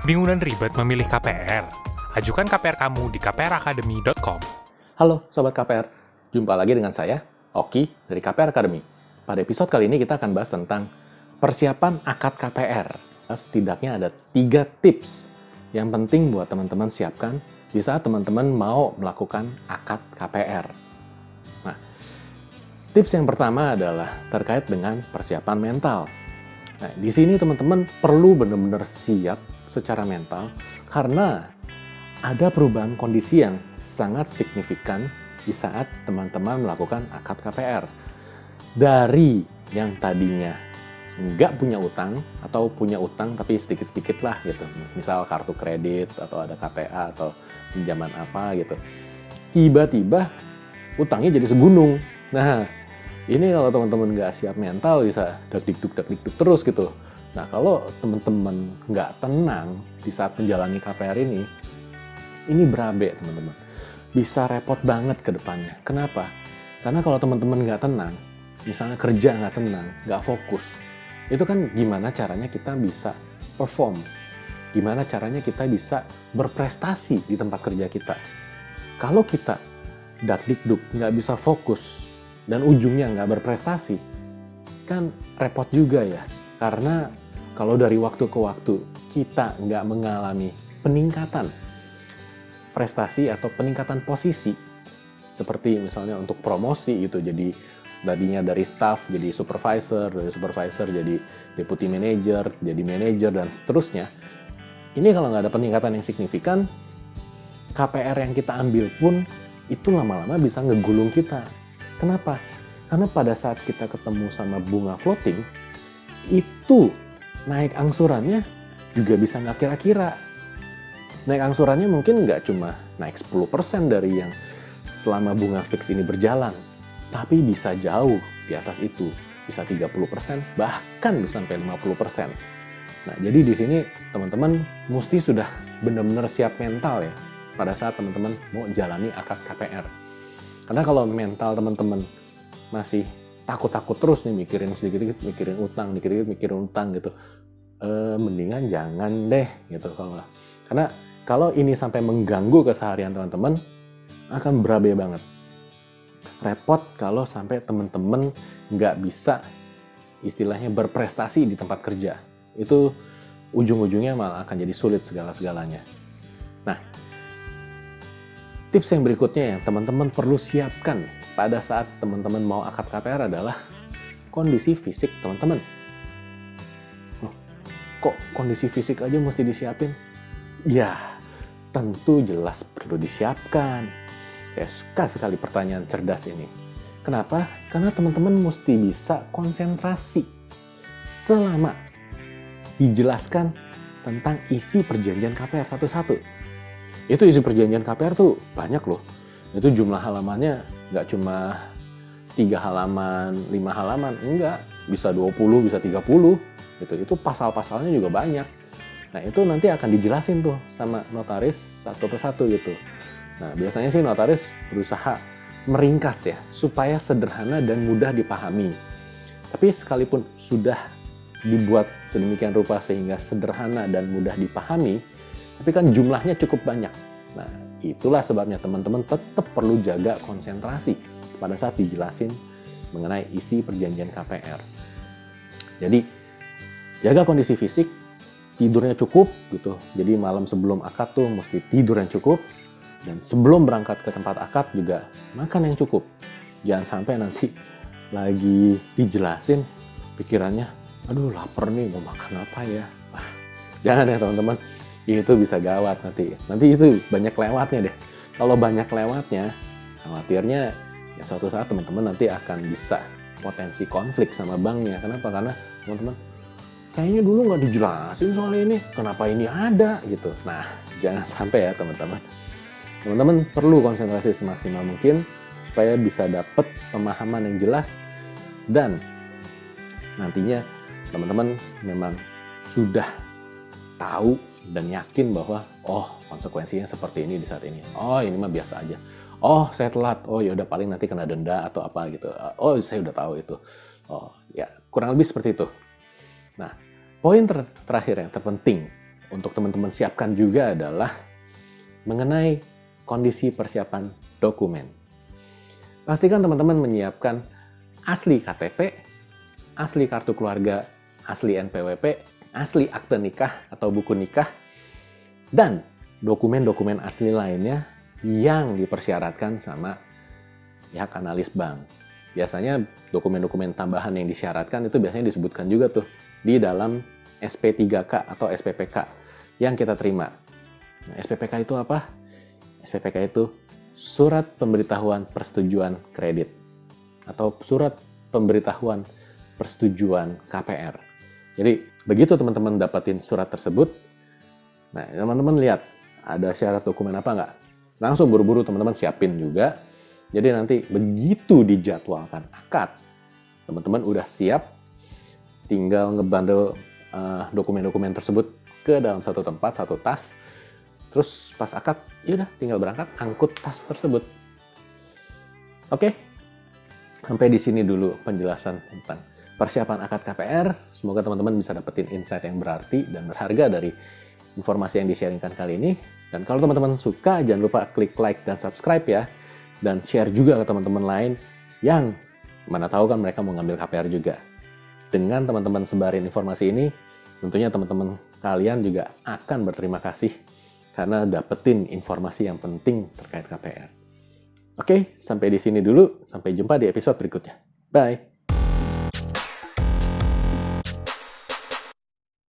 Bingung dan ribet memilih KPR? Ajukan KPR kamu di kpracademy.com. Halo Sobat KPR, jumpa lagi dengan saya, Oki dari KPR Academy. Pada episode kali ini kita akan bahas tentang persiapan akad KPR. Setidaknya ada 3 tips yang penting buat teman-teman siapkan di saat teman-teman mau melakukan akad KPR. Nah, tips yang pertama adalah terkait dengan persiapan mental. Nah, di sini teman-teman perlu benar-benar siap secara mental karena ada perubahan kondisi yang sangat signifikan di saat teman-teman melakukan akad KPR. Dari yang tadinya nggak punya utang atau punya utang tapi sedikit-sedikit lah gitu. Misal kartu kredit atau ada KTA atau pinjaman apa gitu. Tiba-tiba utangnya jadi segunung. Nah, ini kalau teman-teman nggak siap mental bisa dak-dikduk terus gitu. Nah, kalau teman-teman nggak tenang di saat menjalani KPR ini berabe teman-teman. Bisa repot banget ke depannya. Kenapa? Karena kalau teman-teman nggak tenang, misalnya kerja nggak tenang, nggak fokus, itu kan gimana caranya kita bisa perform? Gimana caranya kita bisa berprestasi di tempat kerja kita? Kalau kita dak-dikduk, nggak bisa fokus, dan ujungnya nggak berprestasi, kan repot juga ya. Karena kalau dari waktu ke waktu kita nggak mengalami peningkatan prestasi atau peningkatan posisi, seperti misalnya untuk promosi itu jadi tadinya dari staff jadi supervisor, dari supervisor jadi deputy manager, jadi manager dan seterusnya. Ini kalau nggak ada peningkatan yang signifikan, KPR yang kita ambil pun itu lama-lama bisa ngegulung kita. Kenapa? Karena pada saat kita ketemu sama bunga floating, itu naik angsurannya juga bisa nggak kira-kira. Naik angsurannya mungkin nggak cuma naik 10% dari yang selama bunga fix ini berjalan, tapi bisa jauh di atas itu, bisa 30%, bahkan bisa sampai 50%. Nah, jadi di sini teman-teman mesti sudah benar-benar siap mental ya, pada saat teman-teman mau jalani akad KPR. Karena kalau mental teman-teman masih takut-takut terus nih mikirin sedikit-sedikit, mikirin utang, dikit-dikit mikirin utang gitu, mendingan jangan deh gitu karena kalau ini sampai mengganggu keseharian teman-teman, akan berabe banget. Repot kalau sampai teman-teman nggak bisa istilahnya berprestasi di tempat kerja. Itu ujung-ujungnya malah akan jadi sulit segala-segalanya. Nah, tips yang berikutnya yang teman-teman perlu siapkan pada saat teman-teman mau akad KPR adalah kondisi fisik teman-teman. Kok kondisi fisik aja mesti disiapin? Ya, tentu jelas perlu disiapkan. Saya suka sekali pertanyaan cerdas ini. Kenapa? Karena teman-teman mesti bisa konsentrasi selama dijelaskan tentang isi perjanjian KPR satu-satu. Itu isi perjanjian KPR tuh banyak loh. Itu jumlah halamannya nggak cuma 3 halaman, 5 halaman. Enggak, bisa 20, bisa 30. Itu pasal-pasalnya juga banyak. Nah, itu nanti akan dijelasin tuh sama notaris satu persatu gitu. Nah, biasanya sih notaris berusaha meringkas ya, supaya sederhana dan mudah dipahami. Tapi sekalipun sudah dibuat sedemikian rupa sehingga sederhana dan mudah dipahami, tapi kan jumlahnya cukup banyak. Nah, itulah sebabnya teman-teman tetap perlu jaga konsentrasi pada saat dijelasin mengenai isi perjanjian KPR. Jadi, jaga kondisi fisik, tidurnya cukup gitu. Jadi malam sebelum akad tuh mesti tidur yang cukup, dan sebelum berangkat ke tempat akad juga makan yang cukup. Jangan sampai nanti lagi dijelasin pikirannya, aduh lapar nih mau makan apa ya. Jangan ya teman-teman, itu bisa gawat nanti. Nanti itu banyak lewatnya deh. Kalau banyak lewatnya, khawatirnya ya suatu saat teman-teman nanti akan bisa potensi konflik sama banknya. Kenapa? Karena teman-teman kayaknya dulu nggak dijelasin soal ini, kenapa ini ada gitu. Nah, jangan sampai ya teman-teman. Teman-teman perlu konsentrasi semaksimal mungkin supaya bisa dapat pemahaman yang jelas dan nantinya teman-teman memang sudah tahu dan yakin bahwa oh konsekuensinya seperti ini di saat ini. Oh ini mah biasa aja. Oh saya telat. Oh ya udah paling nanti kena denda atau apa gitu. Oh saya udah tahu itu. Oh ya kurang lebih seperti itu. Nah poin terakhir yang terpenting untuk teman-teman siapkan juga adalah mengenai kondisi persiapan dokumen. Pastikan teman-teman menyiapkan asli KTP, asli kartu keluarga, asli NPWP, asli akte nikah atau buku nikah, dan dokumen-dokumen asli lainnya yang dipersyaratkan sama pihak analis bank. Biasanya dokumen-dokumen tambahan yang disyaratkan itu biasanya disebutkan juga tuh di dalam SP3K atau SPPK yang kita terima. Nah, SPPK itu apa? SPPK itu surat pemberitahuan persetujuan kredit atau surat pemberitahuan persetujuan KPR. Jadi, begitu teman-teman dapatin surat tersebut, nah teman-teman lihat ada syarat dokumen apa nggak? Langsung buru-buru teman-teman siapin juga. Jadi nanti begitu dijadwalkan akad, teman-teman udah siap, tinggal ngebandel dokumen-dokumen tersebut ke dalam satu tempat, satu tas. Terus pas akad, yaudah tinggal berangkat, angkut tas tersebut. Oke, sampai di sini dulu penjelasan tentang persiapan akad KPR. Semoga teman-teman bisa dapetin insight yang berarti dan berharga dari informasi yang di-sharingkan kali ini. Dan kalau teman-teman suka, jangan lupa klik like dan subscribe ya. Dan share juga ke teman-teman lain yang mana tahu kan mereka mau ngambil KPR juga. Dengan teman-teman sebarin informasi ini, tentunya teman-teman kalian juga akan berterima kasih karena dapetin informasi yang penting terkait KPR. Oke, sampai di sini dulu. Sampai jumpa di episode berikutnya. Bye!